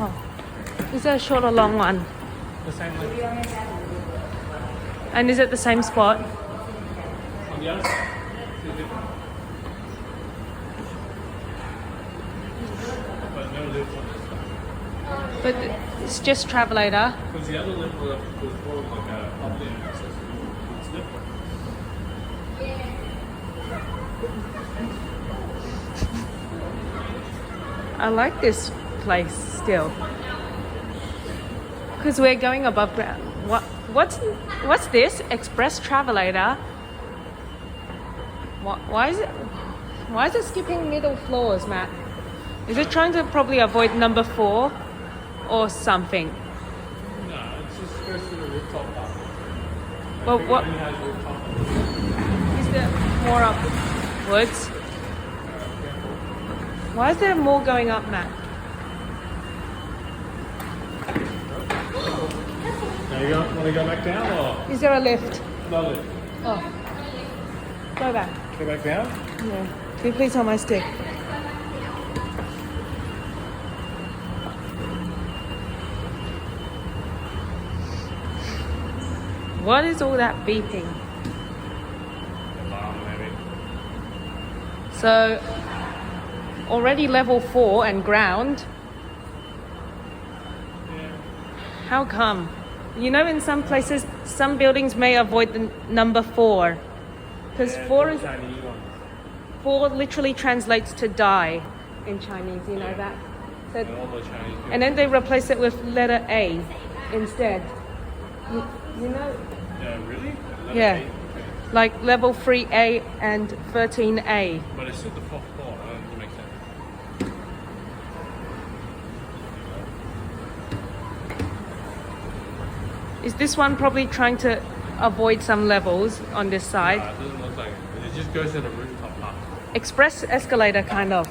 Oh. Is there a short or long one? The same lift. And is it the same spot? On the other side. It's different. But no lift on this side. But it's just travelator. Because the other lift was more like a up-in access. It's different. I like this place still. Because we're going above ground. What's this? Express travelator. Why is it skipping middle floors, Matt? Is it trying to probably avoid number 4 or something? No, it's just goes through the rooftop part. Well, It what only has rooftop. is there more upwards? Why is there more going up, Matt? There you go. Want to go back down or Is there a lift? no lift? Oh, go back. Go back down? Yeah. Can you please hold my stick? What is all that beeping? Alarm maybe. So, already level 4 and ground. Yeah. How come? You know, in some places, some buildings may avoid the number 4. Because Yeah, 4 the is Chinese ones. 4 literally translates to die in Chinese, you know that? So, And all the Chinese people. and then they replace it with letter A instead. You know? Yeah, really? Yeah. Okay. Like level 3A and 13A. But it's still the fourth floor. I don't think it makes sense. Is this one probably trying to avoid some levels on this side? It doesn't look like it. It just goes to the rooftop part. Express escalator, kind of.